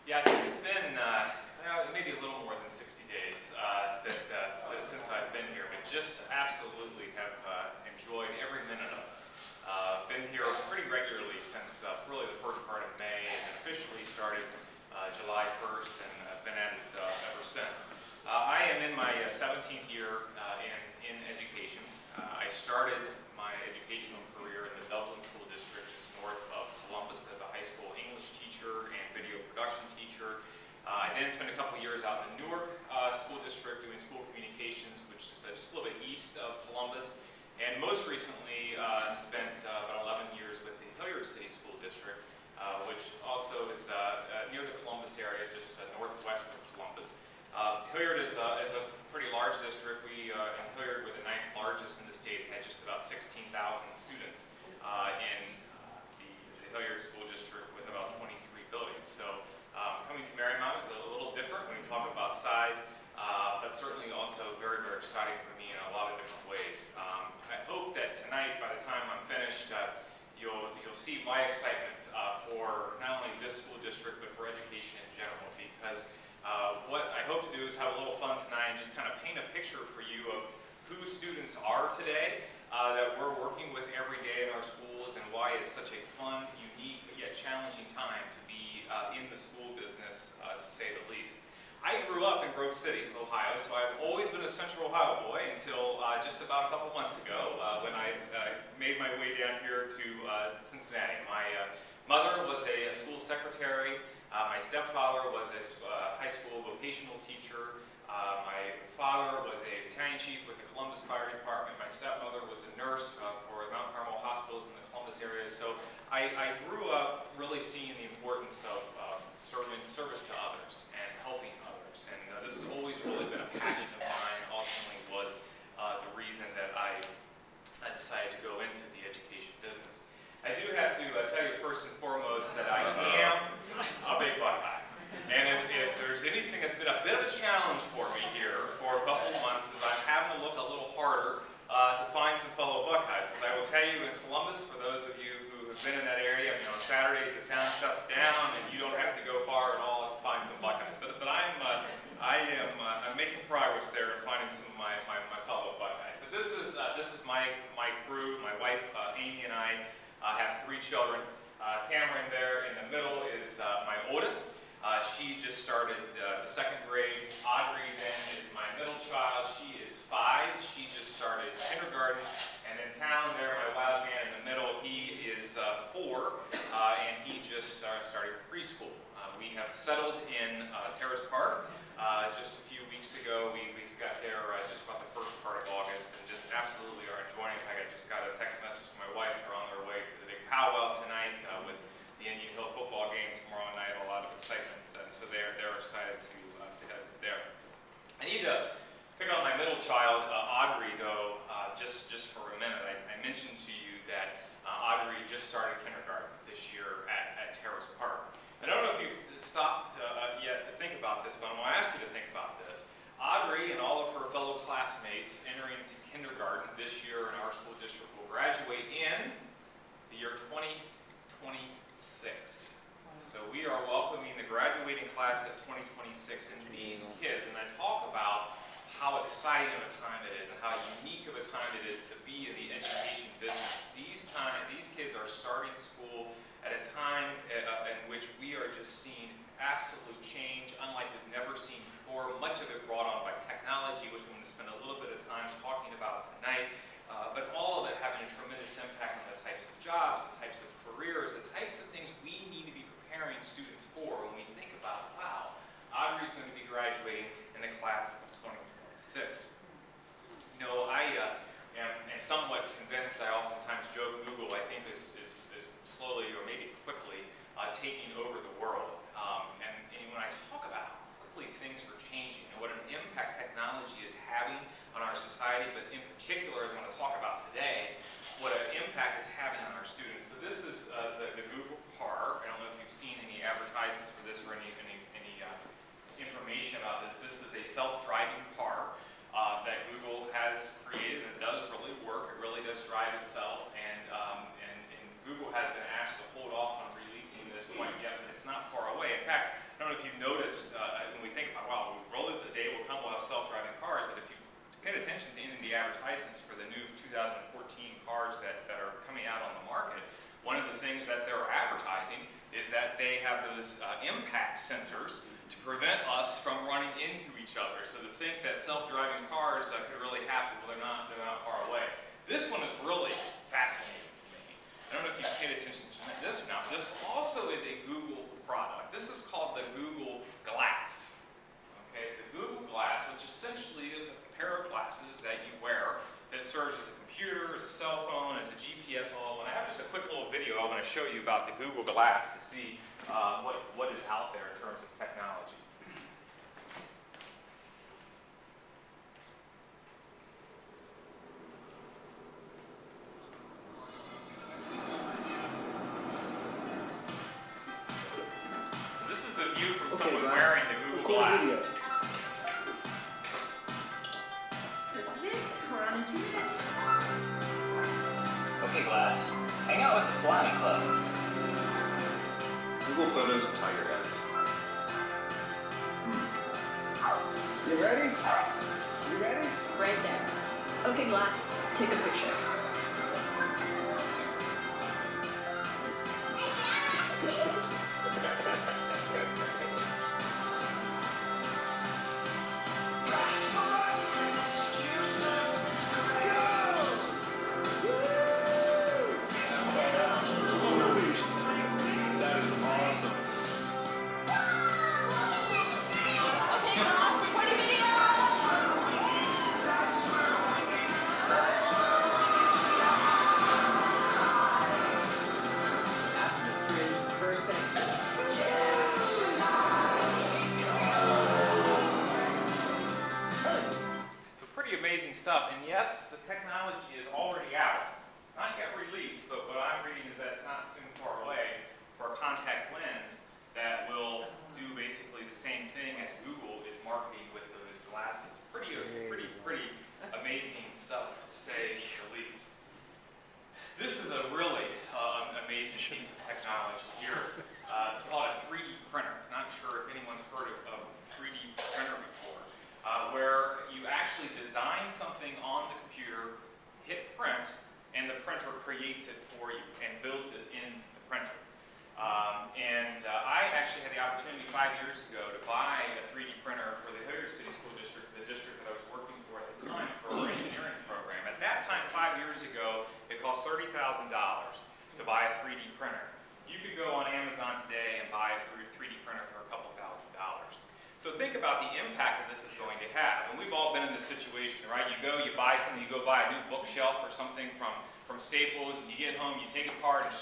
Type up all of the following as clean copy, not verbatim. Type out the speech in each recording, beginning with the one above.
Yeah, I think it's been maybe a little more than 60 days since I've been here, but just absolutely have enjoyed every minute of it. Been here pretty regularly since really the first part of May, and officially started July 1st, and I've been at it ever since. I am in my 17th year in education. I started my educational career in the Dublin School District, just north of Columbus, as a high school English teacher and video production teacher. I then spent a couple years out in the Newark School District doing school communications, which is just a little bit east of Columbus. And most recently spent about 11 years with the Hilliard City School District, which also is near the Columbus area, just northwest of Columbus. Hilliard is a pretty large district. We in Hilliard were the 9th largest in the state, had just about 16,000 students in the Hilliard School District with about 23 buildings. So coming to Mariemont is a little different when we talk about size, but certainly also very, very exciting for me in a lot of different ways. I hope that tonight, by the time I'm finished, you'll see my excitement for not only this school district, but for education in general, because what I hope to do is have a little fun tonight and just kind of paint a picture for you of who students are today, that we're working with every day in our schools, and why it's such a fun, unique, yet challenging time to be in the school business, to say the least. I grew up in Grove City, Ohio, so I've always been a Central Ohio boy until just about a couple months ago when I made my way down here to Cincinnati. My mother was a school secretary. My stepfather was a high school vocational teacher. My father was a battalion chief with the Columbus Fire Department. My stepmother was a nurse for Mount Carmel hospitals in the Columbus area. So I grew up really seeing the importance of service to others and helping others. And this has always really been a passion of mine. Ultimately was the reason that I decided to go into the education business. I do have to tell you first and foremost that I am a big Buckeye. And if there's anything that's been a bit of a challenge for me here for a couple months, is I'm having to look a little harder to find some fellow Buckeyes. Because I will tell you, in Columbus, for those of you who have been in that area, on Saturdays the town shuts down and you don't have to go far at all to find some Buckeyes. But I'm making progress there in finding some of my fellow Buckeyes. But this is my crew. My wife Amy and I have 3 children. Cameron there in the middle is my oldest. She just started the 2nd grade. Audrey then is my middle child. She is 5. She just started kindergarten. And then Talon there, my wild man in the middle, he is 4, and he just started preschool. We have settled in Terrace Park just a few weeks ago. We got there just about the first part of August, and just absolutely are enjoying it. I just got a text message from my wife. They're on their way to the big powwow tonight with the Indian Hill football game tomorrow night. A lot of excitement, and so they're excited to head there. I need to pick on my middle child, Audrey, though, just for a minute. I mentioned to you that Audrey just started kindergarten this year at Terrace Park. I don't know if you've stopped yet to think about this, but I'm going to ask you to think about this. Audrey and all of her fellow classmates entering into kindergarten this year in our school district will graduate in the year 2026. So we are welcoming the graduating class of 2026, and these kids, and I talk about how exciting of a time it is and how unique of a time it is to be in the education business. These kids are starting school at a time in which we are just seeing absolute change, unlike we've never seen before. Much of it brought on by technology, which we're going to spend a little bit of time talking about tonight, but all of it having a tremendous impact on the types of jobs, the types of careers, the types of things we need to be preparing students for when we think about, wow, Audrey's going to be graduating in the class of 2026. I am somewhat convinced. I oftentimes joke Google, I think, is slowly or maybe quickly taking over the world. And when I talk about how quickly things are changing and what an impact technology is having on our society, but in particular, as I'm going to talk about today, what an impact it's having on our students. So this is the Google car. I don't know if you've seen any advertisements for this or any information about this. This is a self-driving car that Google has created, and it does really work. It really does drive itself, and Google has been asked to hold off on releasing this quite yet, but it's not far away. In fact, I don't know if you've noticed, when we think about, wow, the day will come, we'll have self-driving cars, but if you paid attention to any of the advertisements for the new 2014 cars that are coming out on the market, one of the things that they're advertising is that they have those impact sensors to prevent us from running into each other. So to think that self-driving cars could really happen, well, they're not far away. This one is really fascinating to me. I don't know if you've paid attention to this or not. This also is a Google product. This is called the Google Glass. Okay, it's the Google Glass, which essentially is a pair of glasses that you wear that serves as a computer, as a cell phone, as a GPS all. And I have just a quick little video I want to show you about the Google Glass to see what is out there in terms of technology. So this is the view from someone wearing the Google Glass. This is it. We're on in 2 minutes. Okay, Glass. Hang out with the Flying Club. Google Photos and Tiger Heads. You ready? You ready? Right there. Okay, Glass, take a picture. Stuff. And yes, the technology is already out, not yet released, but what I'm reading is that it's not soon far away for a contact lens that will do basically the same thing as Google is marketing with those glasses. Pretty amazing stuff, to say the least. This is a really amazing piece of technology here. It's called a 3D printer. Not sure if anyone's heard of a 3D printer before. Where you actually design something on the computer, hit print, and the printer creates it for you and builds it in the printer. I actually had the opportunity 5 years ago to buy a 3D printer for the Hilliard City School District, the district that I was working for at the time, for our engineering program. At that time, 5 years ago, it cost $30,000 to buy a 3D printer. You could go on Amazon today and buy a 3D printer for a couple $1,000s. So think about the impact that this is going to have. And we've all been in this situation, right? You go, you buy something, you go buy a new bookshelf or something from Staples, and you get home, you take it apart, and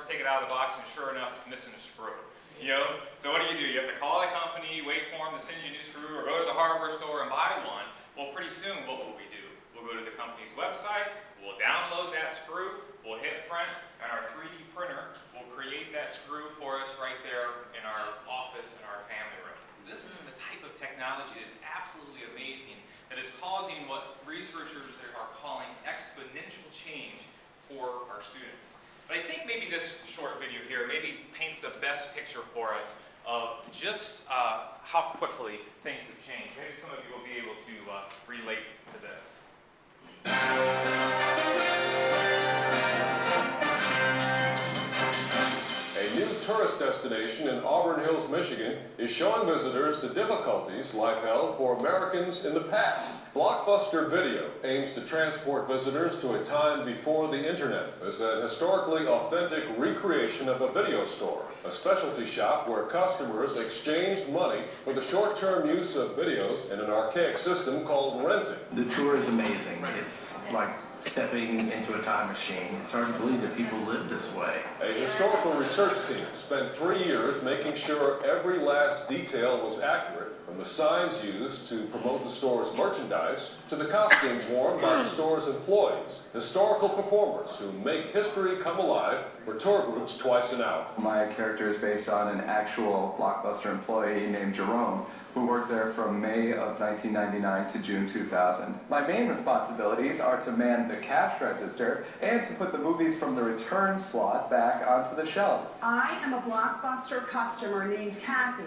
take it out of the box, and sure enough, it's missing a screw. You know? So what do? You have to call the company, wait for them to send you a new screw, or go to the hardware store and buy one. Well, pretty soon, what will we do? We'll go to the company's website, we'll download that screw, we'll hit print, and our 3D printer will create that screw for us right there in our office, in our family room. This is the type of technology that is absolutely amazing, that is causing what researchers are calling exponential change for our students. But I think maybe this short video here maybe paints the best picture for us of just how quickly things have changed. Maybe some of you will be able to relate to this. A new tourist destination in Auburn Hills, Michigan is showing visitors the difficulties life held for Americans in the past. Blockbuster Video aims to transport visitors to a time before the internet. It's an historically authentic recreation of a video store, a specialty shop where customers exchanged money for the short-term use of videos in an archaic system called renting. The tour is amazing. It's like stepping into a time machine. It's hard to believe that people live this way. A historical research team spent 3 years making sure every last detail was accurate, from the signs used to promote the store's merchandise to the costumes worn by the store's employees, historical performers who make history come alive for tour groups twice an hour. My character is based on an actual Blockbuster employee named Jerome, who worked there from May of 1999 to June 2000. My main responsibilities are to man the cash register and to put the movies from the return slot back onto the shelves. I am a Blockbuster customer named Kathy.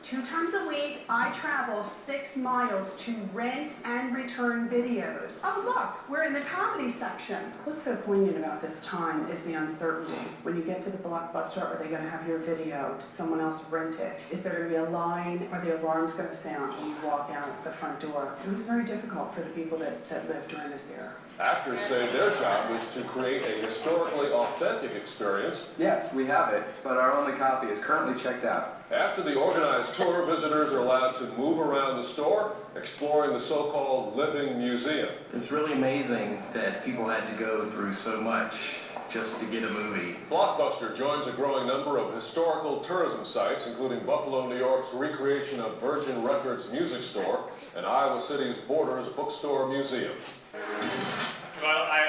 2 times a week, I travel 6 miles to rent and return videos. Oh look, we're in the comedy section. What's so poignant about this time is the uncertainty. When you get to the Blockbuster, are they gonna have your video? Did someone else rent it? Is there gonna be a line? Are the alarms gonna sound when you walk out the front door? It was very difficult for the people that lived during this era. Actors say their job is to create a historically authentic experience. Yes, we have it, but our only copy is currently checked out. After the organized tour, visitors are allowed to move around the store, exploring the so-called living museum. It's really amazing that people had to go through so much just to get a movie. Blockbuster joins a growing number of historical tourism sites, including Buffalo, New York's recreation of Virgin Records music store and Iowa City's Borders Bookstore Museum. So I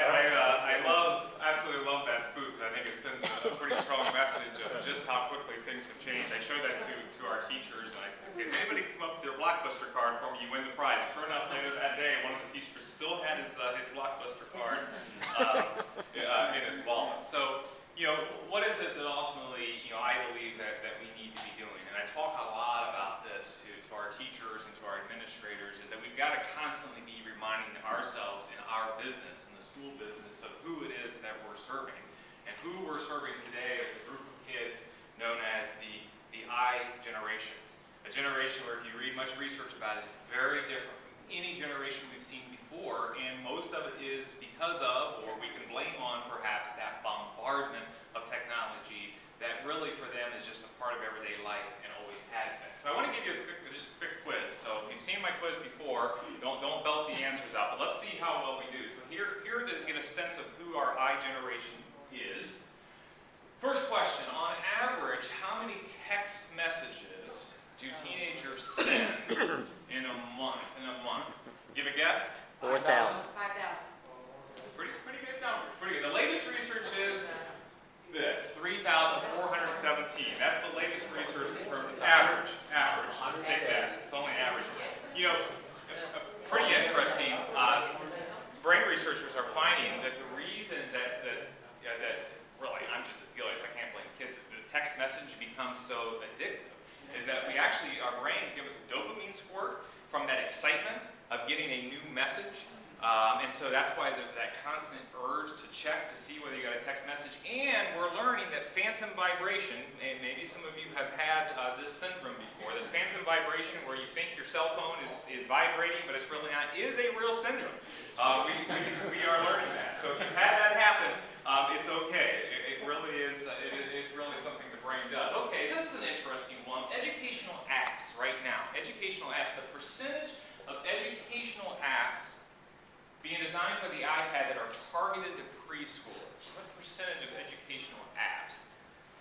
absolutely love that spoof. I think it sends a pretty strong message of just how quickly things have changed. I showed that to our teachers, and I said, "If anybody come up with their Blockbuster card for me, you win the prize." And sure enough, later that day, one of the teachers still had his Blockbuster card in his wallet. So, what is it that ultimately, I believe that we need to be doing? And I talk a lot about this to our teachers and to our administrators, is that we've got to constantly be reminding ourselves in our business, in the school business, of who it is that we're serving. And who we're serving today is a group of kids known as the I generation. A generation where, if you read much research about it, is very different from any generation we've seen before, and most of it is because of, or we can blame on perhaps, that bombardment of technology that really for them is just a part of everyday life and always has been. So I want to give you just a quick quiz. So if you've seen my quiz before, don't belt the answers out, but let's see how well we do. So here to get a sense of who our I generation is. First question, on average, how many text messages do teenagers send in a month? Give a guess? 4,000. 5,000. Pretty good number. Pretty good. The latest research is this, 3,417. That's the latest research in terms of average. Take that. It's only average. Pretty interesting. Brain researchers are finding that the reason that really, I'm just furious, I can't blame kids, the text message becomes so addictive, is that our brains give us a dopamine squirt from that excitement of getting a new message. And so that's why there's that constant urge to check to see whether you got a text message. And we're learning that phantom vibration, and maybe some of you have had this syndrome before, that phantom vibration where you think your cell phone is vibrating, but it's really not, is a real syndrome. We are learning that. So if you've had that happen, it's okay. It really is, it's really something the brain does. Okay, this is an interesting one. Educational apps right now. Educational apps, the percentage of educational apps being designed for the iPad that are targeted to preschoolers. What percentage of educational apps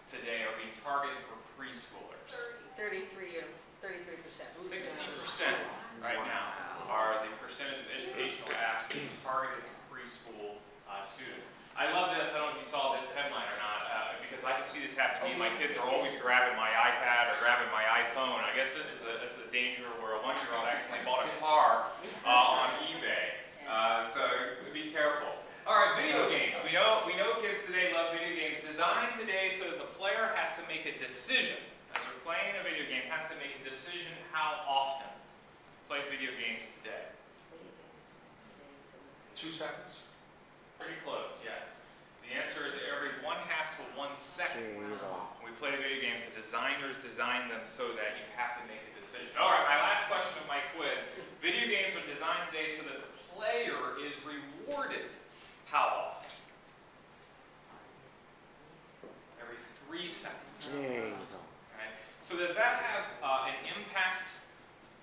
today are being targeted for preschoolers? 33%. 60% right now are the percentage of educational apps being targeted to preschool students. I love this. I don't know if you saw this headline or not, because I can see this happen to me. My kids are always grabbing my iPad or grabbing my iPhone. I guess this is a danger where a 1-year-old accidentally bought a car on eBay. So be careful. All right, video games. We know kids today love video games. Designed today so that the player has to make a decision, as they're playing a video game, has to make a decision how often play video games today. 2 seconds. Pretty close, yes. The answer is every 1/2 to 1 second. When we play video games, the designers design them so that you have to make a decision. All right, my last question of my quiz. Video games are designed today so that the player is rewarded how often? Every 3 seconds. Right? So does that have an impact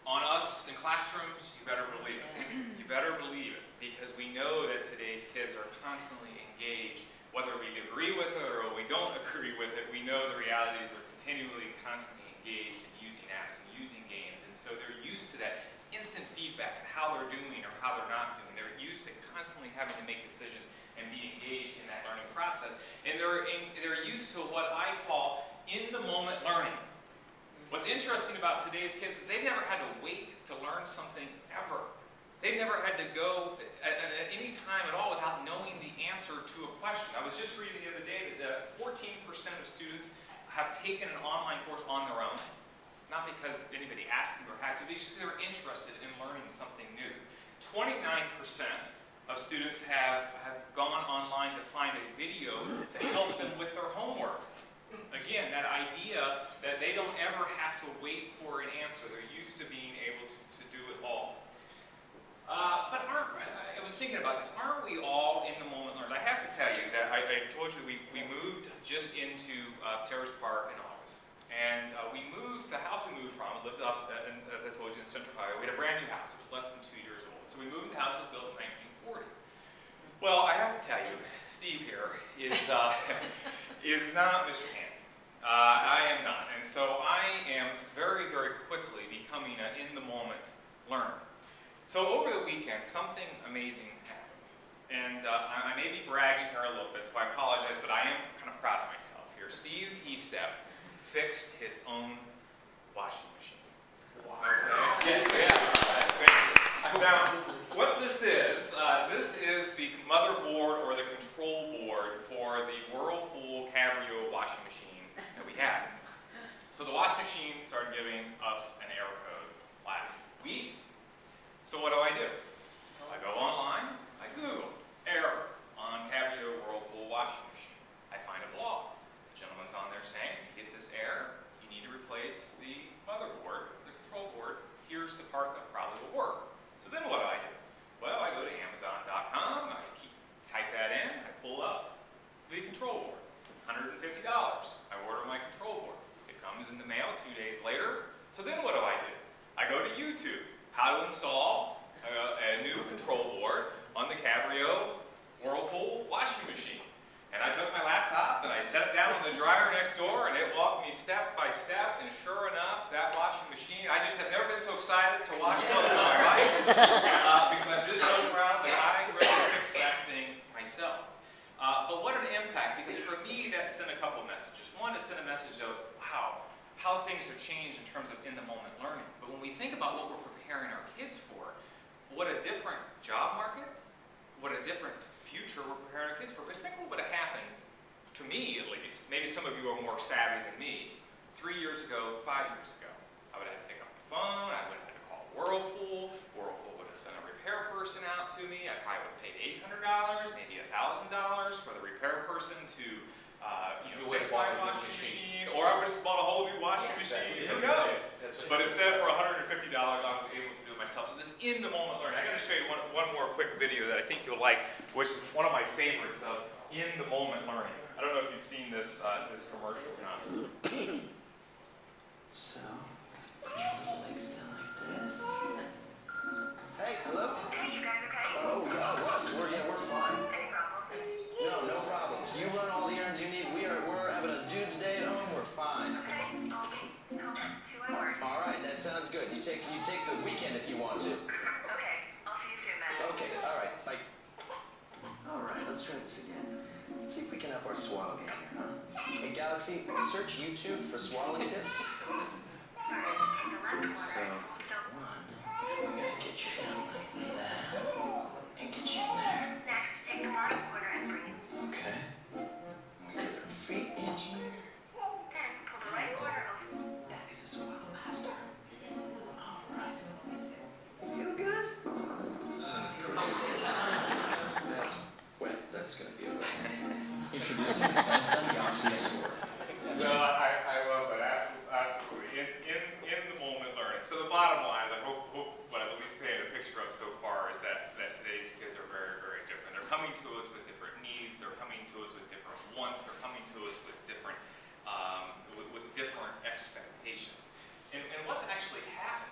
on us in classrooms? You better believe it. You better believe it, because we know that today's kids are constantly engaged. Whether we agree with it or we don't agree with it, we know the reality is they're continually, constantly engaged in using apps and using games. And so they're used to that instant feedback on how they're doing or how they're not doing. They're used to constantly having to make decisions and be engaged in that learning process. And they're used to what I call in-the-moment learning. What's interesting about today's kids is they've never had to wait to learn something ever. They've never had to go at any time at all without knowing the answer to a question. I was just reading the other day that 14% of students have taken an online course on their own. not because anybody asked them or had to, but just they were interested in learning something new. 29% of students have gone online to find a video to help them with their homework. Again, that idea that they don't ever have to wait for an answer. They're used to being able to do it all. But I was thinking about this, aren't we all in the moment learners? I have to tell you that I told you we moved just into Terrace Park in August. And the house we moved from, lived up, as I told you, in Central Ohio. We had a brand new house. It was less than 2 years old. So we moved, the house was built in 1940. Well, I have to tell you, Steve here is not Mr. Handy. I am not. And so I am very, very quickly becoming an in-the-moment learner. So over the weekend, something amazing happened. And I may be bragging here a little bit, so I apologize, but I am kind of proud of myself here. Steve Estepp fixed his own washing machine. Wow. Okay. Yes, thank you. Now, what this is the motherboard or the control board for the Whirlpool Cabrio washing machine that we had. So the washing machine started giving us an error code last week. So what do? Well, I go online, I Google error on Cabrio Whirlpool washing machine. I find a blog. The gentleman's on there saying, if you get this error, you need to replace the motherboard, the control board. Here's the part that probably will work. So then what do? Well, I go to Amazon.com, type that in, I pull up the control board, $150. I order my control board. It comes in the mail 2 days later. So then what do? I go to YouTube. How to install a new control board on the Cabrio Whirlpool washing machine. And I took my laptop and I set it down on the dryer next door and it walked me step by step, and sure enough, that washing machine, I just have never been so excited to wash clothes in my life because I'm just so proud that I really fixed that thing myself. But what an impact, because for me that sent a couple messages. One, it sent a message of, wow, how things have changed in terms of in-the-moment learning. But when we think about what we're preparing our kids for, what a different job market, what a different future we're preparing our kids for. Because think what would have happened, to me at least, maybe some of you are more savvy than me, 3 years ago, 5 years ago. I would have had to pick up the phone, I would have had to call Whirlpool, Whirlpool would have sent a repair person out to me, I probably would have paid $800, maybe $1,000 for the repair person to fix my washing machine, or I would have bought a whole new washing machine, who knows? But instead for $150, I was able to do it myself. So this in-the-moment learning. I got to show you one more quick video that I think you'll like, which is one of my favorites of in-the-moment learning. I don't know if you've seen this commercial or not. So, push your legs down like this. Hey, hello? Hey, you guys okay? Oh, yeah, we're fine. Any problems? No problems. You run all the errands you need. We're having a dude's day at home. We're fine. Okay, I'll be home in 2 hours. All right, that sounds good. You take the weekend if you want to. Okay, I'll see you soon then. Okay, all right, bye. All right, let's try this again. Let's see if we can up our swaddle game here, huh? Hey, Galaxy, search YouTube for swaddling tips. Alright, take the left corner. So, one, we gotta get you down like that, and get you in there. Next, take the bottom corner and bring it. Okay. We get our feet in here. Then, pull the right corner over. Daddy's a swaddle master. All right. You feel good? Of course. That's wet. That's gonna be okay. Introducing the Samsung Galaxy S4. So I love that, absolutely. In the moment learning. So the bottom line is I hope what I've at least painted a picture of so far is that today's kids are very, very different. They're coming to us with different needs, they're coming to us with different wants, they're coming to us with different different expectations. And what's actually happened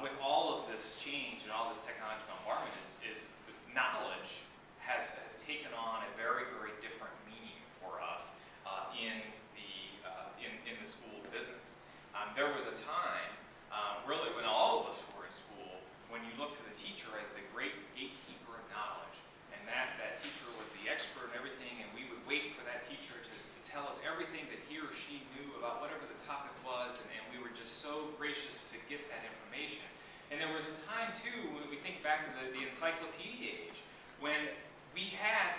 with all of this change and all this technological environment is the knowledge has taken on a very, very different meaning for us in the school business. There was a time, really, when all of us were in school, when you looked to the teacher as the great gatekeeper of knowledge, and that teacher was the expert in everything, and we would wait for that teacher to tell us everything that he or she knew about whatever the topic was, and we were just so gracious to get that information. And there was a time, too, when we think back to the encyclopedia age, when we had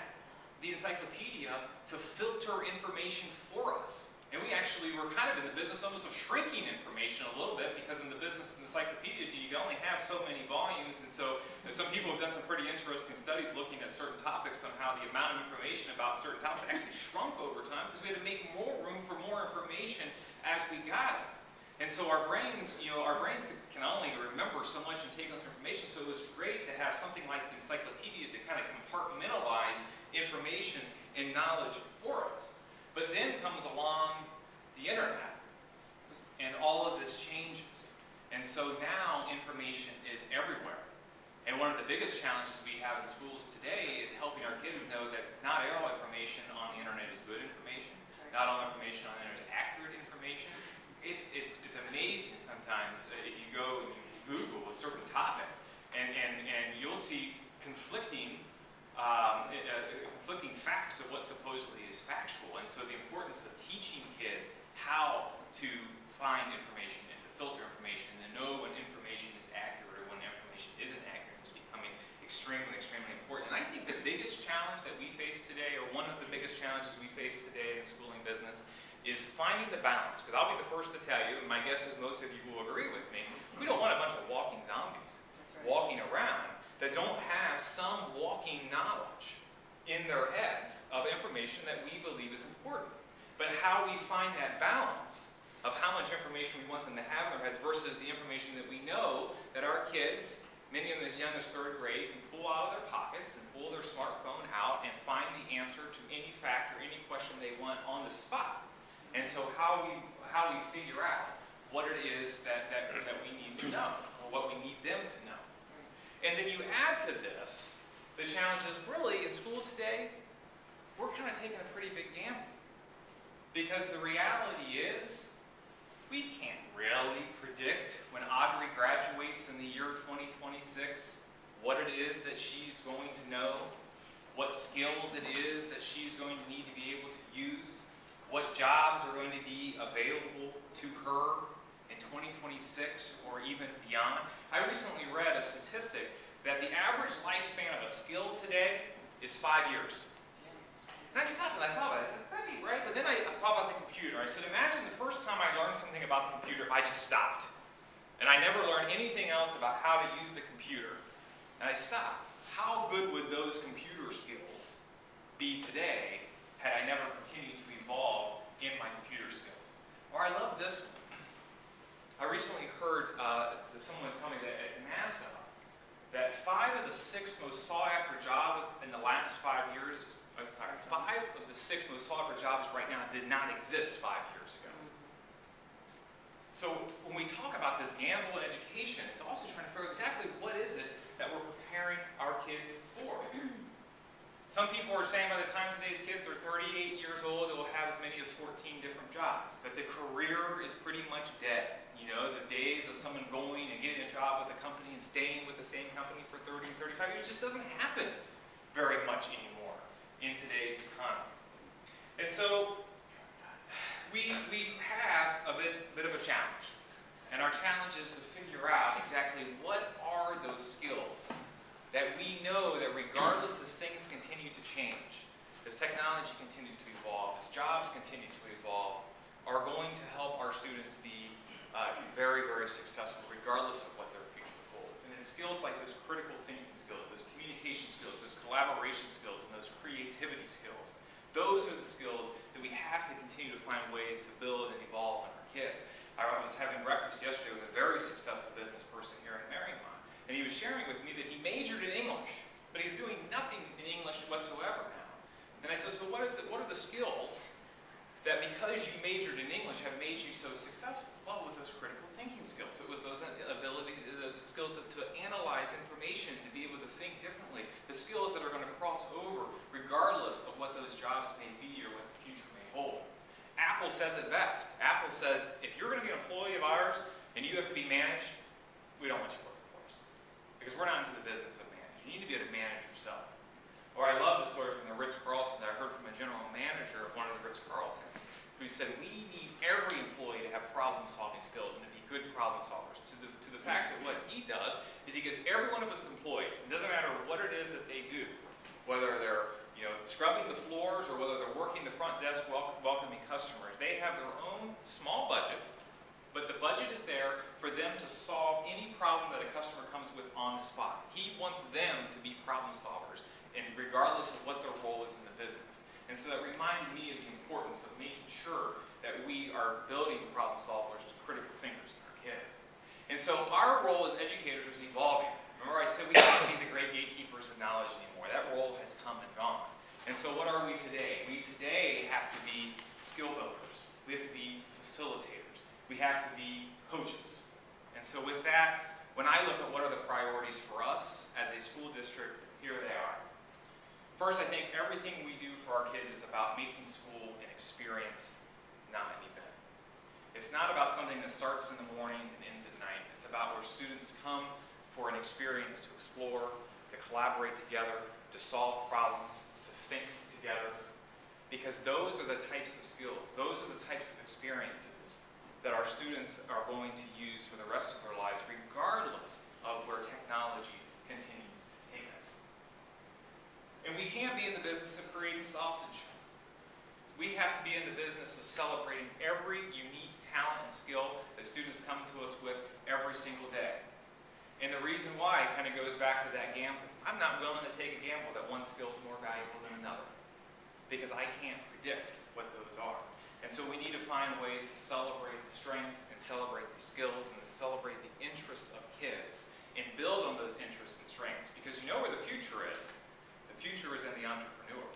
the encyclopedia to filter information for us. And we actually were kind of in the business almost of shrinking information a little bit, because in the business encyclopedias, you can only have so many volumes. And so some people have done some pretty interesting studies looking at certain topics on how the amount of information about certain topics actually shrunk over time, because we had to make more room for more information as we got it. And so our brains, can only remember so much and take on some information. So it was great to have something like the encyclopedia to kind of compartmentalize information and knowledge for us. But then comes along the internet, and all of this changes. And so now information is everywhere. And one of the biggest challenges we have in schools today is helping our kids know that not all information on the internet is good information. Not all information on the internet is accurate information. It's amazing sometimes if you go and you Google a certain topic, and you'll see conflicting facts of what supposedly is factual. And so the importance of teaching kids how to find information and to filter information and to know when information is accurate or when information isn't accurate is becoming extremely, extremely important. And I think the biggest challenge that we face today, or one of the biggest challenges we face today in the schooling business, is finding the balance. Because I'll be the first to tell you, and my guess is most of you will agree with me, we don't want a bunch of walking zombies walking around that don't have some walking knowledge in their heads of information that we believe is important. But how we find that balance of how much information we want them to have in their heads versus the information that we know that our kids, many of them as young as 3rd grade, can pull out of their pockets and pull their smartphone out and find the answer to any fact or any question they want on the spot. And so how we figure out what it is that we need to know, or what we need them to know. And then you add to this the challenges really in school today, we're kind of taking a pretty big gamble. Because the reality is, we can't really predict when Audrey graduates in the year 2026 what it is that she's going to know, what skills it is that she's going to need to be able to use, what jobs are going to be available to her in 2026 or even beyond. I recently read a statistic that the average lifespan of a skill today is 5 years. And I stopped and I thought about it. I said, that'd be right. But then I thought about the computer. I said, imagine the first time I learned something about the computer, I just stopped. And I never learned anything else about how to use the computer. And I stopped. How good would those computer skills be today had I never continued to evolve in my computer skills? Or I love this one. I recently heard someone tell me that at NASA, that 5 of the 6 most sought after jobs in the last 5 years, 5 of the 6 most sought after jobs right now did not exist 5 years ago. So when we talk about this gamble in education, it's also trying to figure out exactly what is it that we're preparing our kids for. Some people are saying by the time today's kids are 38 years old, they will have as many as 14 different jobs, that the career is pretty much dead. You know, the days of someone going and getting a job with a company and staying with the same company for 30 and 35 years just doesn't happen very much anymore in today's economy. And so we have a bit of a challenge. And our challenge is to figure out exactly what are those skills that we know that regardless as things continue to change, as technology continues to evolve, as jobs continue to evolve, are going to help our students be very, very successful regardless of what their future holds. And it's skills like those critical thinking skills, those communication skills, those collaboration skills, and those creativity skills. Those are the skills that we have to continue to find ways to build and evolve in our kids. I was having breakfast yesterday with a very successful business person here in Mariemont, and he was sharing with me that he majored in English, but he's doing nothing in English whatsoever now. And I said, so what are the skills that because you majored in English have made you so successful? Well, it was those critical thinking skills. It was those skills to analyze information, to be able to think differently, the skills that are going to cross over regardless of what those jobs may be or what the future may hold. Apple says it best. Apple says, if you're going to be an employee of ours and you have to be managed, we don't want you working for us. Because we're not into the business of managing. You need to be able to manage yourself. Or I love the story from the Ritz-Carlton that I heard from a general manager of one of the Ritz-Carltons who said, we need every employee to have problem-solving skills and to be good problem solvers. To the fact that what he does is he gives every one of his employees, it doesn't matter what it is that they do, whether they're scrubbing the floors or whether they're working the front desk welcoming customers, they have their own small budget, but the budget is there for them to solve any problem that a customer comes with on the spot. He wants them to be problem solvers, and regardless of what their role is in the business. And so that reminded me of the importance of making sure that we are building problem solvers as critical thinkers in our kids. And so our role as educators is evolving. Remember I said we can't be the great gatekeepers of knowledge anymore. That role has come and gone. And so what are we today? We today have to be skill builders. We have to be facilitators. We have to be coaches. And so with that, when I look at what are the priorities for us as a school district, here they are. First, I think everything we do for our kids is about making school an experience, not an event. It's not about something that starts in the morning and ends at night. It's about where students come for an experience to explore, to collaborate together, to solve problems, to think together. Because those are the types of skills, those are the types of experiences that our students are going to use for the rest of their lives, regardless of where technology continues to take us. And we can't be in the business of creating sausage. We have to be in the business of celebrating every unique talent and skill that students come to us with every single day. And the reason why kind of goes back to that gamble. I'm not willing to take a gamble that one skill is more valuable than another, because I can't predict what those are. And so we need to find ways to celebrate the strengths and celebrate the skills and to celebrate the interest of kids and build on those interests and strengths, because you know where the future is. The future is in the entrepreneur.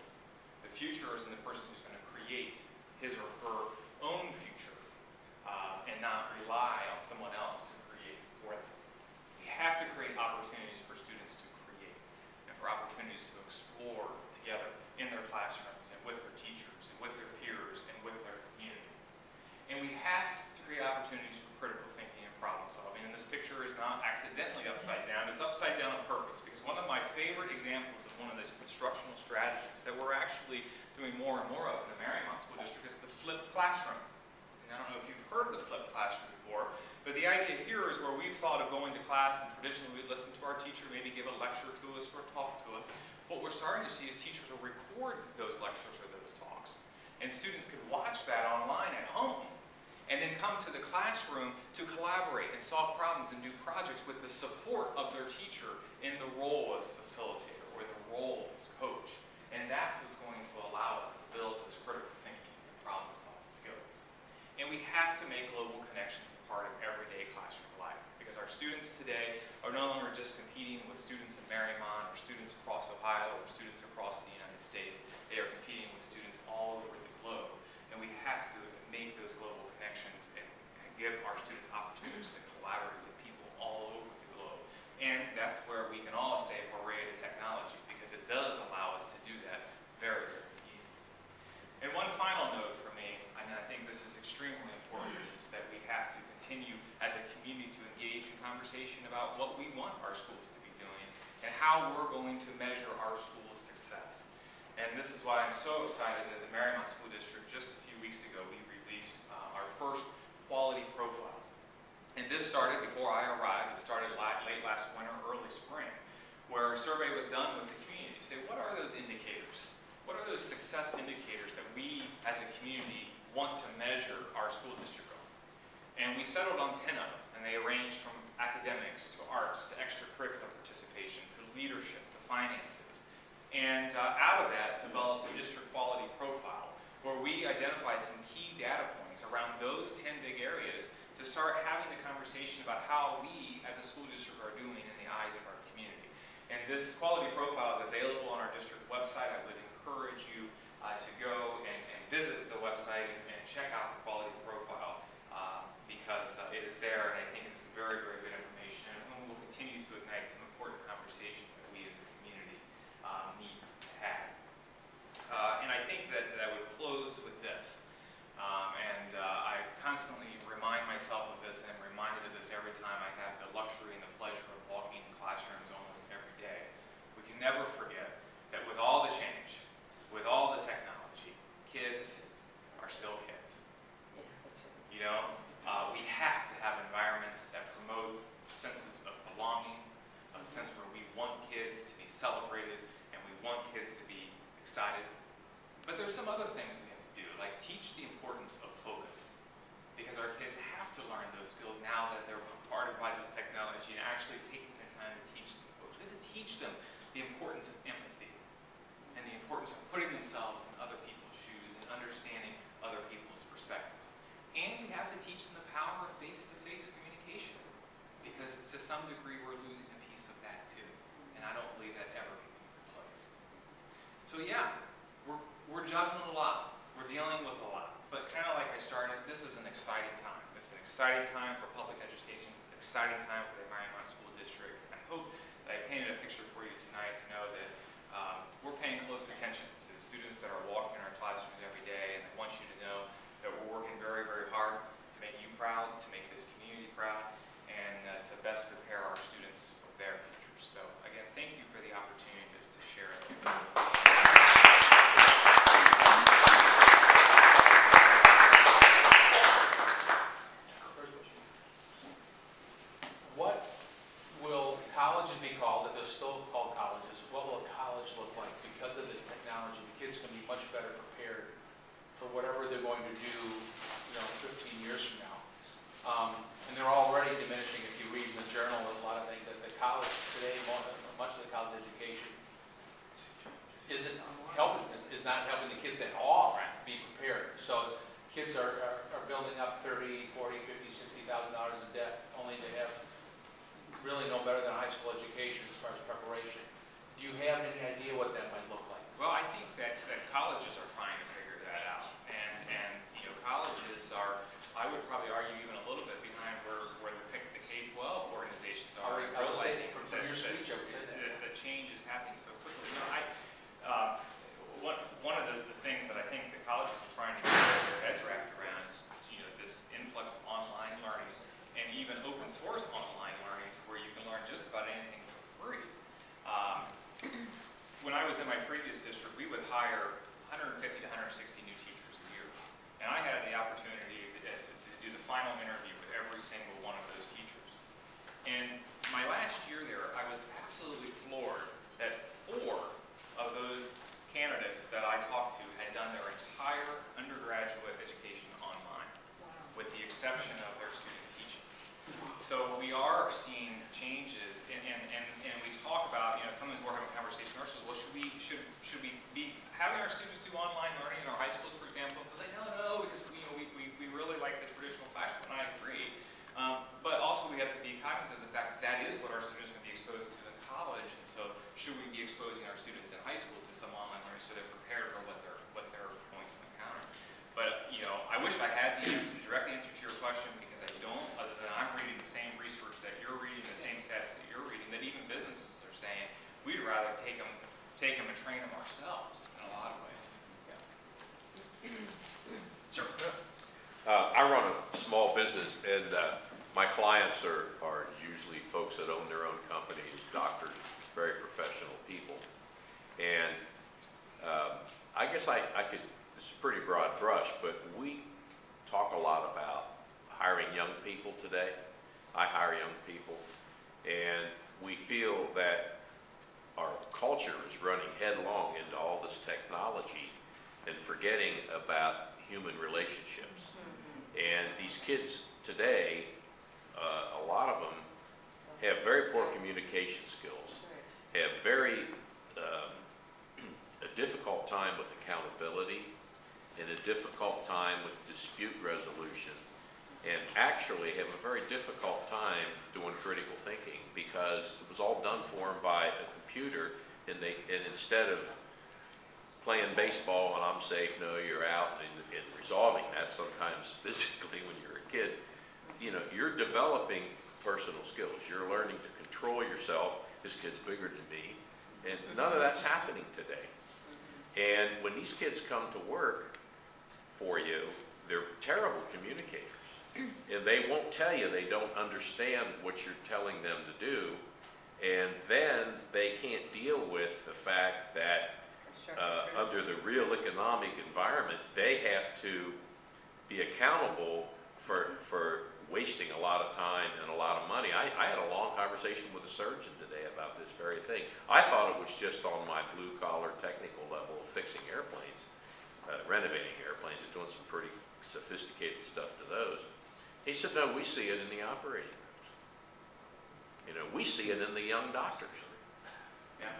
The future is in the person who's going to create his or her own future and not rely on someone else to create for them. We have to create opportunities for students to create and for opportunities to explore together in their classrooms and with their teachers and with their peers and with their community. And we have to create opportunities for critical thinking and problem solving. And this picture is not accidentally upside down. It's upside down on purpose, because one of my favorite examples of one of those instructional strategies that we're actually doing more and more of in the Mariemont School District is the flipped classroom. And I don't know if you've heard of the flipped classroom before, but the idea here is where we've thought of going to class and traditionally we'd listen to our teacher, maybe give a lecture to us or talk to us. What we're starting to see is teachers will record those lectures or those talks, and students could watch that online at home and then come to the classroom to collaborate and solve problems and do projects with the support of their teacher in the role as facilitator or the role as coach. And that's what's going to allow us to build this critical thinking and problem solving skills. And we have to make global connections a part of everyday classroom life, because our students today are no longer just competing with students in Mariemont or students across Ohio or students across the United States. They are competing with students all over the globe. And we have to make those global connections and give our students opportunities to collaborate with people all over the globe. And that's where we can all say we're ready to technology, because it does allow us to do that very, very easily. And one final note for me, and I think this is extremely important, is that we have to continue as a community to engage in conversation about what we want our schools to be doing and how we're going to measure our school's success. And this is why I'm so excited that the Mariemont School District, just a few weeks ago, we released our first quality profile. And this started before I arrived. It started late last winter, early spring, where a survey was done with the community to say, what are those indicators? What are those success indicators that we as a community want to measure our school district on? And we settled on 10 of them, and they ranged from academics to arts to extracurricular participation to leadership to finances. And out of that developed a district quality profile where we identified some key data points around those 10 big areas to start having the conversation about how we as a school district are doing in the eyes of our community. And this quality profile is available on our district website. I would encourage you to go and visit the website and check out the quality profile because it is there, and I think it's very, very good information, and will continue to ignite some important conversation that we as a community need to have. And I think that I would close with this. I constantly remind myself of this, and I'm reminded of this every time I have the luxury and the pleasure of walking in classrooms almost every day. We can never forget that with all the change, with all the technology, kids are still kids. Yeah, that's right. You know, we have to have environments that promote senses of belonging, a sense where we want kids to be celebrated and we want kids to be excited. But there's some other things we have to do, like teach the importance of focus. Because our kids have to learn those skills now that they're bombarded by this technology, and actually taking the time to teach them focus. We have to teach them the importance of empathy and the importance of putting themselves in other people's shoes and understanding other people's perspectives. And we have to teach them the power of face-to-face communication, because to some degree we're losing a piece of that too. And I don't believe that ever can be replaced. So yeah, we're juggling a lot. We're dealing with a lot. But kind of like I started, this is an exciting time. It's an exciting time for public education. It's an exciting time for the Mariemont School District. I hope that I painted a picture for you tonight to know that we're paying close attention to the students that are walking in our classrooms every day, and I want you to know that we're working very, very hard to make you proud, to make this community proud, and to best prepare our students for their futures. So again, thank you for the opportunity to share it. What will colleges be called, if they're still called colleges? What will a college look like because of this technology? The kids can be much better prepared for whatever they're going to do, 15 years from now. And they're already diminishing, if you read in the journal, a lot of things that the college today, much of the college education isn't helping, is not helping the kids at all be prepared. So kids are building up $30, $40, $50, $60,000 in debt, only to have really no better than a high school education as far as preparation. Do you have any idea what that might look like? Well, I think that colleges are trying to figure that out. And colleges are, I would probably argue, even a little bit behind where the K-12 organizations are. I would say realizing from your speech, I would say that. The change is happening so quickly. One of the things that I think the colleges are trying to get their heads wrapped around is this influx of online learning and even open source online learning, to where you can learn just about anything for free. When I was in my previous district, we would hire 150 to 160 new teachers a year. And I had the opportunity to do the final interview with every single one of those teachers. And my last year there, I was absolutely floored that 4 of those candidates that I talked to had done their entire undergraduate education online, with the exception of their student teaching. So we are seeing changes, and we talk about, sometimes we're having a conversation, well, should we be having our students do online learning in our high schools, for example? Because no, because we really like the traditional classroom, and I agree. But also we have to be cognizant of the fact that is what our students are going to be exposed to in college, and so should we be exposing our students in high school to some online learning so they're prepared for what they're going to encounter? But I wish I had the direct answer to your question, because I don't, other than I'm reading the same research that you're reading, the same stats that you're reading, that even businesses are saying we'd rather take them and train them ourselves in a lot of ways. Sure. I run a small business, and my clients are usually folks that own their own companies, doctors, very professional people. And I guess I could, this is a pretty broad brush, but we talk a lot about hiring young people today. I hire young people, and we feel that our culture is running headlong into all this technology and forgetting about human relationships. And these kids today, a lot of them have very poor communication skills, have very a difficult time with accountability, and a difficult time with dispute resolution, and actually have a very difficult time doing critical thinking, because it was all done for them by a computer, and instead of playing baseball and I'm safe, no, you're out, and resolving that sometimes physically when you're a kid, you're developing personal skills. You're learning to control yourself. This kid's bigger than me, and none of that's happening today. And when these kids come to work for you, they're terrible communicators. And they won't tell you they don't understand what you're telling them to do. And then they can't deal with the fact that under the real economic environment, they have to be accountable for wasting a lot of time and a lot of money. I had a long conversation with a surgeon today about this very thing. I thought it was just on my blue-collar technical level of fixing airplanes, renovating airplanes, and doing some pretty sophisticated stuff to those. He said, no, we see it in the operating rooms. You know, we see it in the young doctors. Yeah.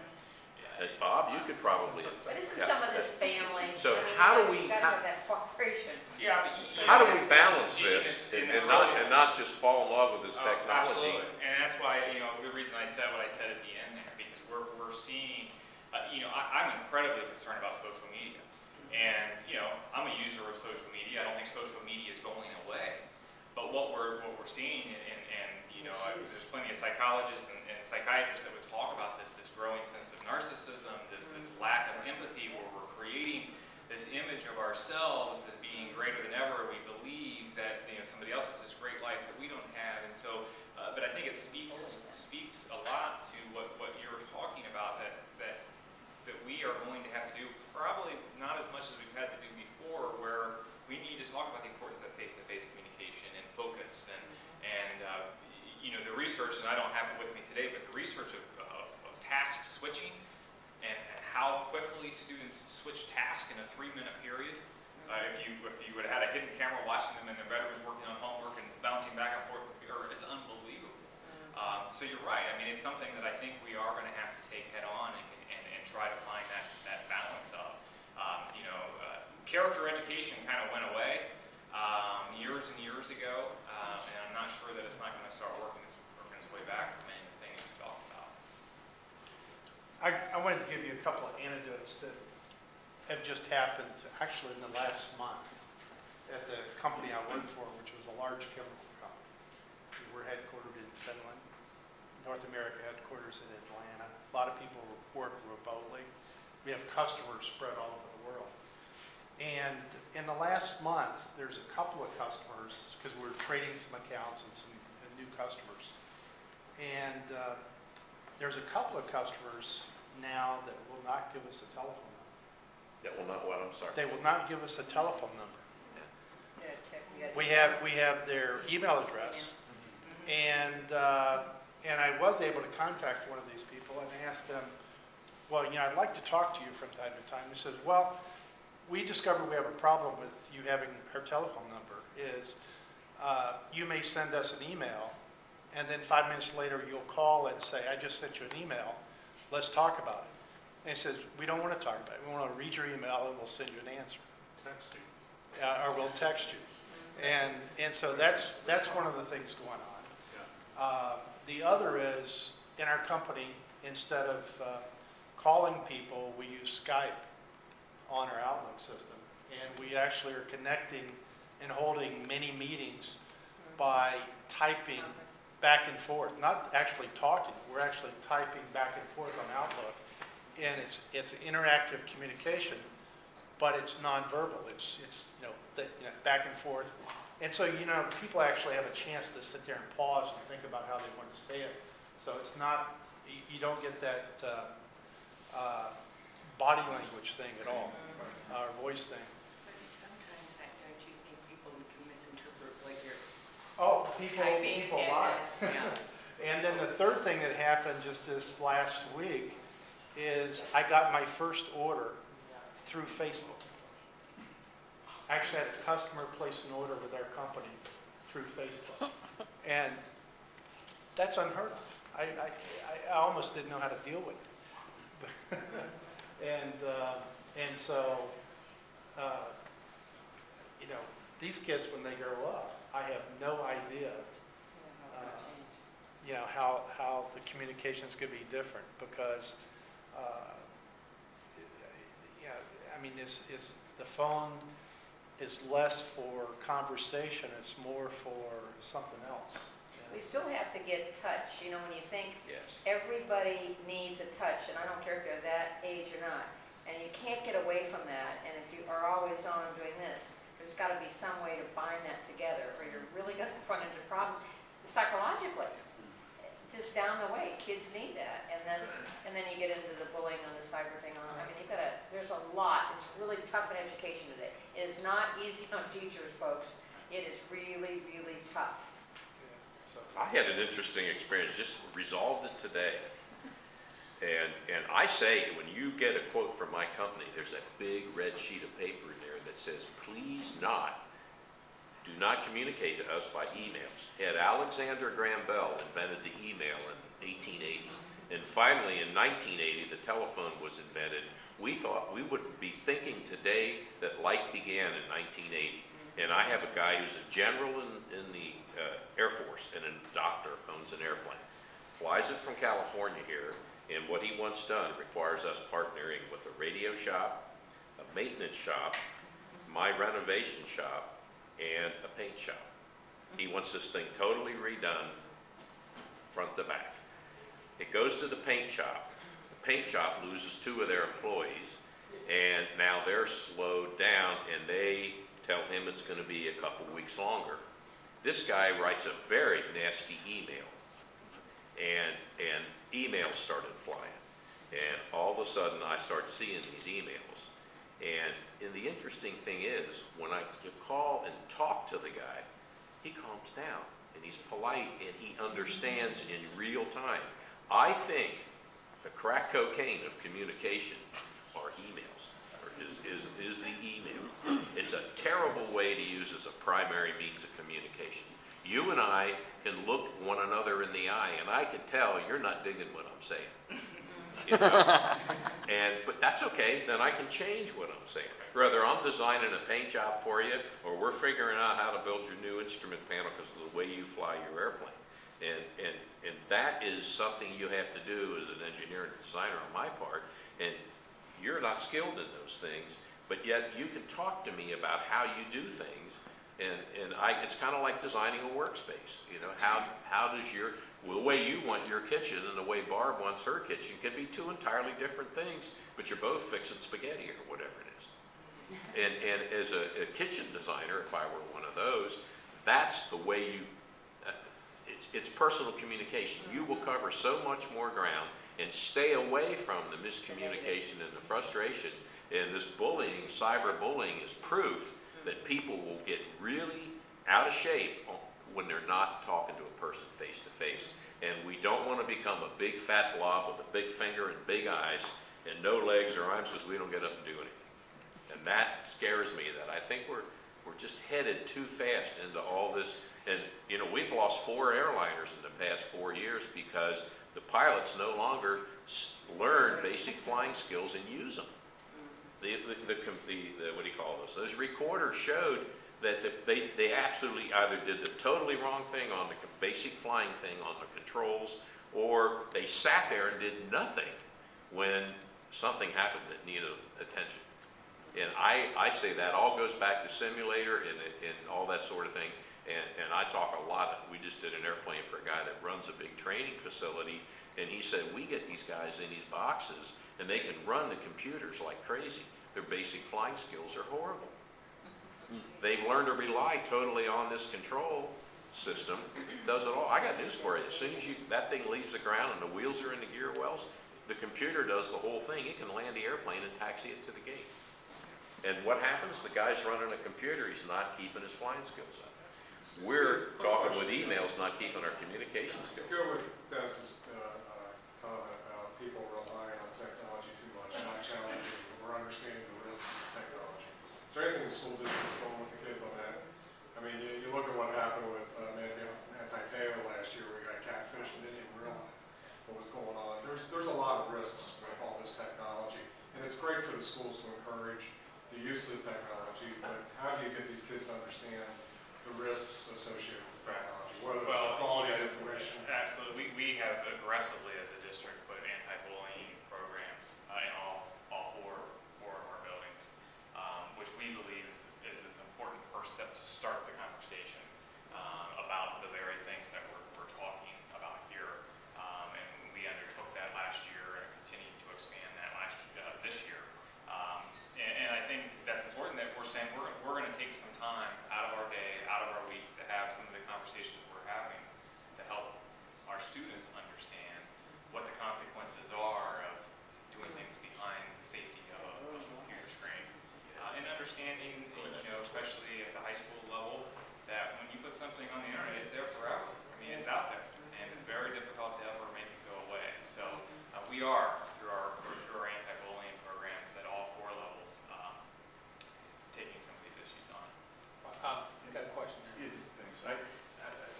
And Bob, you could probably. But isn't some of this family? So I mean, how do you we? gotta have that cooperation. Yeah, but How do we balance this and not just fall in love with this Oh, technology? absolutely, and that's why, you know, the reason I said what I said at the end there, because we're seeing, you know, I'm incredibly concerned about social media. And, you know, I'm a user of social media. I don't think social media is going away. But what we're seeing, and you know, there's plenty of psychologists and psychiatrists that would talk about this growing sense of narcissism, this lack of empathy, where we're creating this image of ourselves as being greater than ever. We believe that, you know, somebody else has this great life that we don't have, and so. But I think it speaks a lot to what you're talking about, that we are going to have to do, probably not as much as we've had to do before, where we need to talk about the importance of face-to-face communication and focus, and you know, the research, and I don't have it with me today, but the research of task switching and how quickly students switch tasks in a 3-minute period. If you would have had a hidden camera watching them in their bedrooms working on homework and bouncing back and forth, it's unbelievable. So you're right. I mean, it's something that I think we are going to have to take head on and try to find that balance of. You know, character education kind of went away years and years ago, and I'm not sure that it's not going to start working its way back for many of the things we talked about. I wanted to give you a couple of anecdotes that have just happened actually in the last month at the company I work for, which was a large chemical company. We're headquartered in Finland, North America headquarters in Atlanta. A lot of people work remotely. We have customers spread all over the world. And in the last month, there's a couple of customers, because we're trading some accounts and some new customers. And there's a couple of customers now that will not give us a telephone number. That will not what? I'm sorry. They will not give us a telephone number. Yeah, We have their email address, and I was able to contact one of these people and asked them, well, you know, I'd like to talk to you from time to time. He says, well, we discovered we have a problem with you having her telephone number. Is you may send us an email, and then 5 minutes later you'll call and say, I just sent you an email. Let's talk about it. And he says, we don't want to talk about it. We want to read your email and we'll send you an answer. Text you. Or we'll text you. And so that's one of the things going on. The other is, in our company, instead of calling people, we use Skype on our Outlook system. And we actually are connecting and holding many meetings by typing back and forth, not actually talking. We're actually typing back and forth on Outlook. And it's interactive communication, but it's nonverbal. It's you know, back and forth. And so, you know, people actually have a chance to sit there and pause and think about how they want to say it. So it's not, you don't get that body language thing at all, or voice thing. But sometimes, don't you think people can misinterpret what you're People typing? lie. Yeah. And then the third thing that happened just this last week is I got my first order through Facebook. I actually had a customer place an order with our company through Facebook. And that's unheard of. I almost didn't know how to deal with it. And so, you know, these kids, when they grow up, I have no idea, you know, how the communication is going to be different because, yeah, I mean, the phone is less for conversation, it's more for something else. We still have to get touch, you know, when you think Yes. everybody needs a touch, and I don't care if you're that age or not, and you can't get away from that, and if you are always on doing this, there's got to be some way to bind that together, or you're really going to run into problems psychologically. Just down the way, kids need that, and then you get into the bullying and the cyber thing on. I mean, there's a lot. It's really tough in education today. It is not easy on teachers, folks. It is really, really tough. So, I had an interesting experience, just resolved it today. And I say, when you get a quote from my company, there's a big red sheet of paper in there that says, please do not communicate to us by emails. Had Alexander Graham Bell invented the email in 1880, and finally in 1980 the telephone was invented. We thought we would be thinking today that life began in 1980. And I have a guy who's a general in the Air Force and a doctor, owns an airplane, flies it from California here. And what he wants done requires us partnering with a radio shop, a maintenance shop, my renovation shop, and a paint shop. He wants this thing totally redone, front to back. It goes to the paint shop. The paint shop loses 2 of their employees, and now they're slowed down, and they tell him it's going to be a couple weeks longer. This guy writes a very nasty email, and emails started flying. And all of a sudden I start seeing these emails. And the interesting thing is, when you call and talk to the guy, he calms down and he's polite and he understands in real time. I think the crack cocaine of communication are emails, or is the email. It's a terrible way to use as a primary means of communication. You and I can look one another in the eye, and I can tell you're not digging what I'm saying. You know? But that's okay, then I can change what I'm saying. Whether I'm designing a paint job for you, or we're figuring out how to build your new instrument panel because of the way you fly your airplane. And that is something you have to do as an engineer and designer on my part, and you're not skilled in those things, but yet you can talk to me about how you do things. It's kind of like designing a workspace. You know, how does the way you want your kitchen and the way Barb wants her kitchen could be 2 entirely different things, but you're both fixing spaghetti or whatever it is. And as a kitchen designer, if I were one of those, that's the way it's personal communication. You will cover so much more ground and stay away from the miscommunication and the frustration. And this bullying, cyberbullying, is proof that people will get really out of shape when they're not talking to a person face to face. And we don't want to become a big fat blob with a big finger and big eyes and no legs or arms because we don't get up and do anything. And that scares me, that I think we're just headed too fast into all this. And you know, we've lost 4 airliners in the past 4 years because the pilots no longer learn basic flying skills and use them. What do you call those? Those recorders showed that they absolutely either did the totally wrong thing on the basic flying thing on the controls, or they sat there and did nothing when something happened that needed attention. And I say that all goes back to simulator and all that sort of thing. And I talk a lot. We just did an airplane for a guy that runs a big training facility, and he said, we get these guys in these boxes and they can run the computers like crazy. Their basic flying skills are horrible. They've learned to rely totally on this control system. It does it all. I got news for you. As soon as that thing leaves the ground and the wheels are in the gear wells, the computer does the whole thing. It can land the airplane and taxi it to the gate. And what happens? The guy's running a computer. He's not keeping his flying skills up. We're talking with emails, not keeping our communication skills. Go with Dennis's comment about people relying on technology too much, not challenging or understanding the risks of technology. Is there anything the school district is doing with the kids on that? I mean, you look at what happened with Anti-Teo last year, where we got catfish and didn't even realize what was going on. There's a lot of risks with all this technology, and it's great for the schools to encourage the use of the technology, but how do you get these kids to understand the risks associated with the technology, whether it's the quality of information? Absolutely. We have aggressively, as a district, put anti-bullying programs in all 4 of our buildings, which we believe is an important first step to start the conversation about the very things that we're talking about here. And we undertook that last year and continue to expand that this year. And I think that's important that we're saying we're going to take some time out of our day, out of our week, to have some of the conversations we're having to help our students understand what the consequences are of doing things behind the safety of a computer screen. And understanding, especially at the high school level, that when you put something on the internet, it's there forever. I mean, it's out there, and it's very difficult to ever make it go away. So we are, through our anti-bullying programs at all 4 levels, taking some of these issues on. You got a question there? Yeah, just thanks. I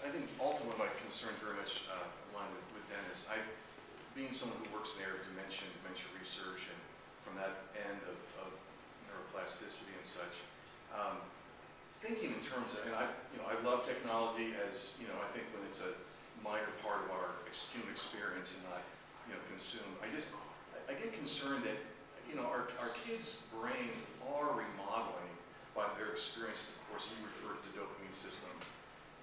think ultimately my concern very much aligned with Dennis. Being someone who works in the area of dementia research, and from that end of neuroplasticity and such, thinking in terms of, and I love technology as, I think when it's a minor part of our human experience and not, consumed. I get concerned that, our kids' brain are remodeling by their experiences. Of course, you refer to the dopamine system.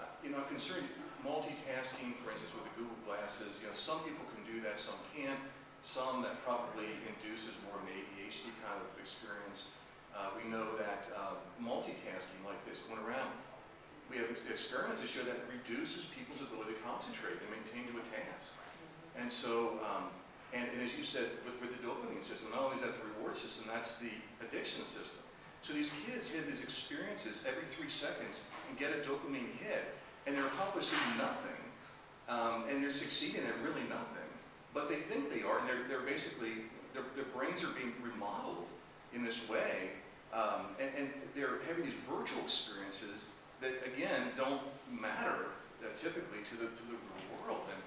I'm concerned multitasking, for instance, with the Google glasses. Some people can do that, some can't. Some that probably induces more of an ADHD kind of experience. We know that multitasking like this going around, we have experiments to show that it reduces people's ability to concentrate and maintain to a task. And so, and as you said, with the dopamine system, not only is that the reward system, that's the addiction system. So these kids have these experiences every 3 seconds and get a dopamine hit, and they're accomplishing nothing, and they're succeeding at really nothing. But they think they are, and they're basically, their brains are being remodeled in this way, and they're having these virtual experiences that, again, don't matter typically to the real world. And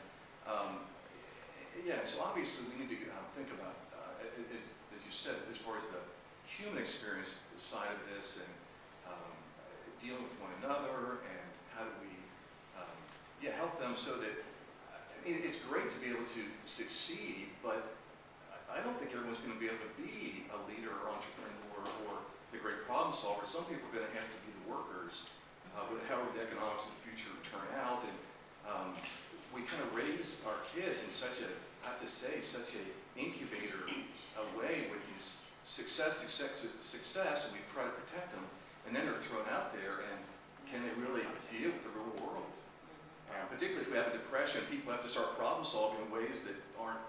so obviously we need to think about, as you said, as far as the human experience side of this, and dealing with one another, and how do we help them so that, it's great to be able to succeed, but I don't think everyone's going to be able to be a leader or entrepreneur or the great problem solver. Some people are going to have to be the workers, however the economics of the future turn out. And we kind of raise our kids in such a, I have to say, such an incubator way with these success, and we try to protect them, and then they're thrown out there, and can they really deal with the real world? Particularly if we have a depression, people have to start problem solving in ways that aren't,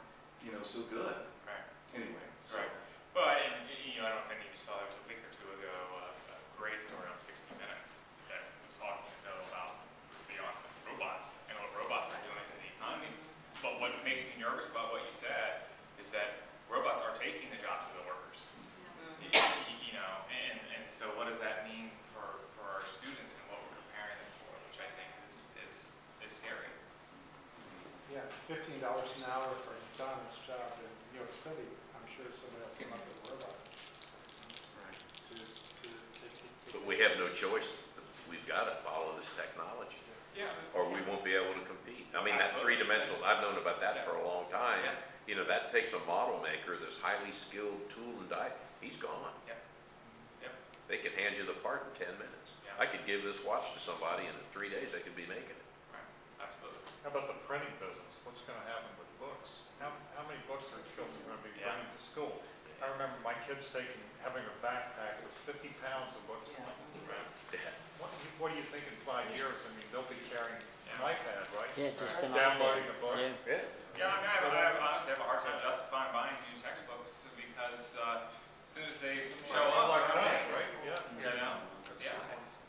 so good. Right. Anyway. So. Right. Well, and, I don't know if any of you saw, it was a week or 2 ago, a great story on 60 Minutes that was talking about the onset of robots and what robots are doing to the economy. But what makes me nervous about what you said is that robots are taking the jobs of the workers. And so what does that mean for our students and what we're preparing them for, which I think is scary. Yeah, $15 an hour for John's job in New York City. I'm sure somebody will come up with a robot. Right. But we have no choice. We've got to follow this technology. Yeah. Or we won't be able to compete. I mean, that 3-dimensional, I've known about that for a long time. Yeah. That takes a model maker, this highly skilled tool and die. He's gone. Yep. Yep. They can hand you the part in 10 minutes. Yeah. I could give this watch to somebody, and in 3 days they could be making it. Right. Absolutely. How about the printing business? What's going to happen with books? How many books are children going to be bringing to school? I remember my kids having a backpack with 50 pounds of books in it. Yeah. What do you think in 5 years? I mean, they'll be carrying an iPad, right? Yeah, just an downloading a book. Yeah. Yeah. I honestly have a hard time justifying buying new textbooks because as soon as they show up, Electronic, right? Yeah. It's.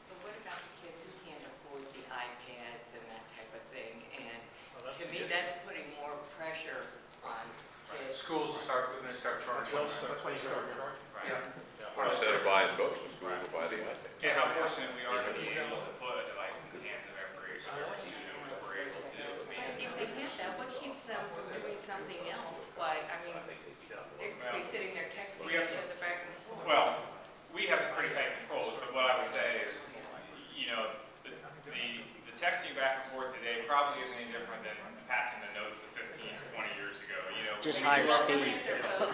But what about the kids who can't afford the iPads and that type of thing? And to me, that's putting more pressure on kids. Schools will going to start furnishing. That's why you go to Right. Instead of buying books, the school will buy the iPad. And how fortunate we are to be able to put a device in the hands of every student if we're able to. If they can't that, what keeps them from doing something else? Why, I mean, they could be sitting there texting We have each some- other back and forth. Well, we have some pretty tight controls, but what I would say is, the texting back and forth today probably isn't any different than passing the notes of 15 or 20 years ago. Just we higher do our- speed.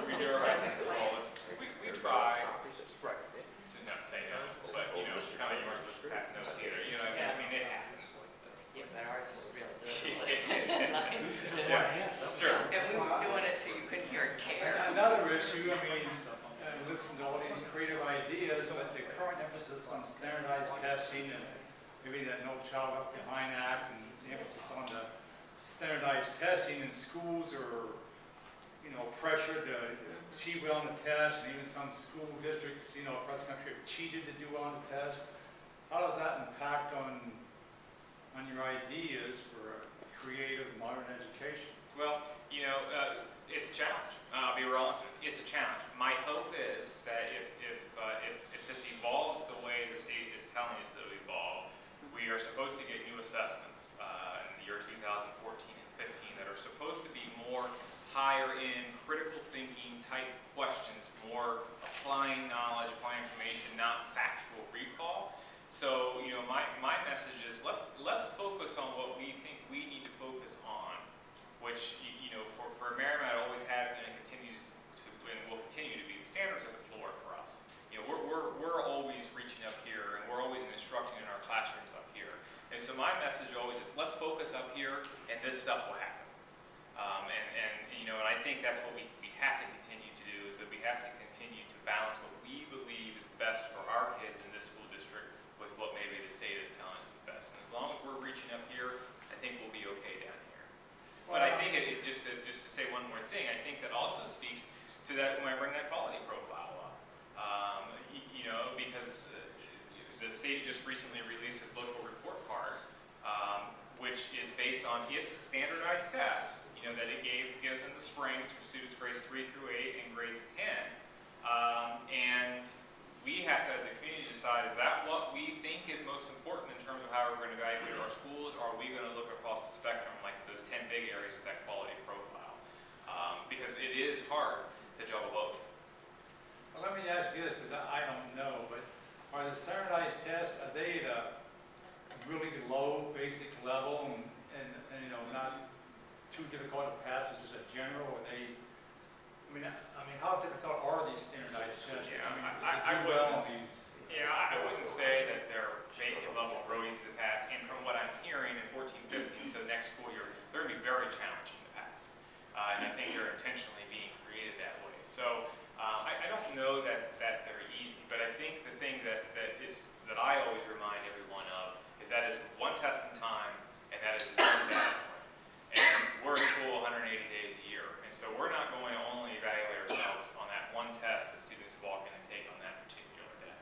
We do our best to control it. We try to not say no, but it's kind of yours to pass notes either. I mean, it happens. Yeah, but ours was real good. Yeah, sure. And we were doing it so you couldn't hear a tear. Another issue, I mean, listen to all these creative ideas, but the current emphasis on standardized testing and maybe that No Child Left Behind Act and the emphasis on the standardized testing in schools are, pressured to achieve well on the test, and even some school districts, across the country have cheated to do well on the test. How does that impact on on your ideas for a creative modern education? Well, you know, it's a challenge. I'll be real honest with you. It's a challenge. My hope is that if this evolves the way the state is telling us that it will evolve, we are supposed to get new assessments in the year 2014 and 15 that are supposed to be more higher in critical thinking type questions, more applying knowledge, applying information, not factual recall. So, you know, my message is let's focus on what we think we need to focus on, which, you know, for Mariemont always has been and continues to, and will continue to be, the standards are the floor for us. You know, we're always reaching up here, and we're always instructing in our classrooms up here. And so my message always is let's focus up here, and this stuff will happen. You know, and I think that's what we have to continue to do, is that we have to continue to balance what we believe is best for our kids in this school district with what maybe the state is telling us is best. And as long as we're reaching up here, I think we'll be okay down here. But I think just to say one more thing, I think that also speaks to that when I bring that quality profile up. You know, because the state just recently released its local report card, which is based on its standardized test, you know, that it gives in the spring to students grades 3 through 8 and grades 10. And we have to, as a community, decide, is that what we think is most important in terms of how we're going to evaluate our schools, or are we going to look across the spectrum, like those 10 big areas of that quality profile? Because it is hard to juggle both. Well, let me ask you this, because I don't know, but are the standardized tests, are they the really low basic level and you know, not too difficult to pass as just a general, or they, I mean, how difficult are these standardized tests? Yeah, I wouldn't say that they're basic level real easy to pass, and from what I'm hearing in 14-15, so next school year, they're going to be very challenging to pass. And I think they're intentionally being created that way. So I don't know that they're easy, but I think the thing that I always remind everyone of is that is one test in time, and that is one data point. And we're in school 180 days a year, and so we're not going to only evaluate ourselves on that one test that students walk in and take on that particular day.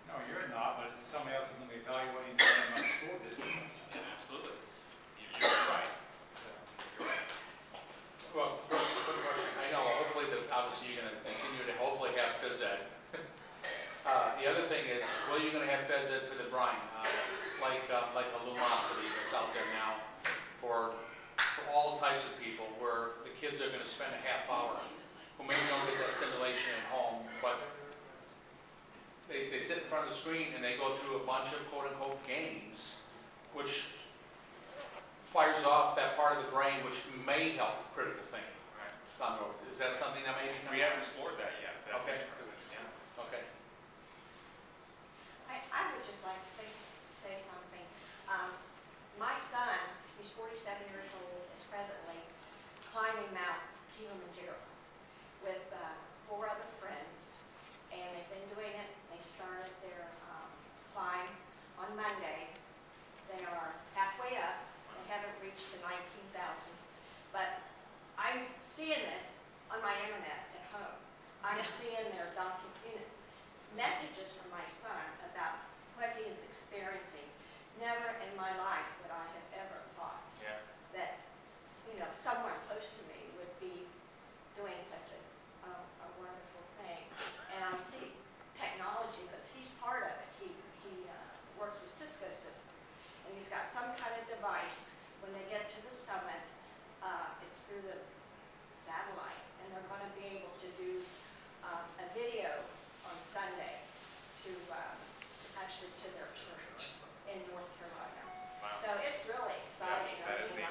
No, you're not, but somebody else is going to be evaluating in my school district. Absolutely. You're right. You're right. Well, good question. I know, hopefully, obviously, you're going to continue to hopefully have phys ed. The other thing is, well, you're going to have phys ed for the brine, like a Lumosity that's out there now for all types of people, where the kids are going to spend a half hour who maybe don't get that stimulation at home, but they sit in front of the screen and they go through a bunch of quote-unquote games, which fires off that part of the brain which may help critical thinking. Right. Is that something that may be coming? We haven't explored that yet. That's okay. Interesting. Yeah. Okay. I would just like to say something. My son, who's 47 years old, is presently climbing Mount Kilimanjaro with 4 other friends, and they've been doing it. They started their climb on Monday. They are halfway up. They haven't reached the 19,000, but I'm seeing this on my internet at home. I'm seeing their messages from my son about what he is experiencing. Never in my life would I have ever thought that, you know, someone close to me would be doing such a wonderful thing. And I see technology, because he's part of it. He works with Cisco system, and he's got some kind of device. When they get to the summit, it's through the satellite, and they're going to be able to do a video on Sunday to actually to their church in North Carolina. Wow. So it's really exciting. Yeah, that is neat.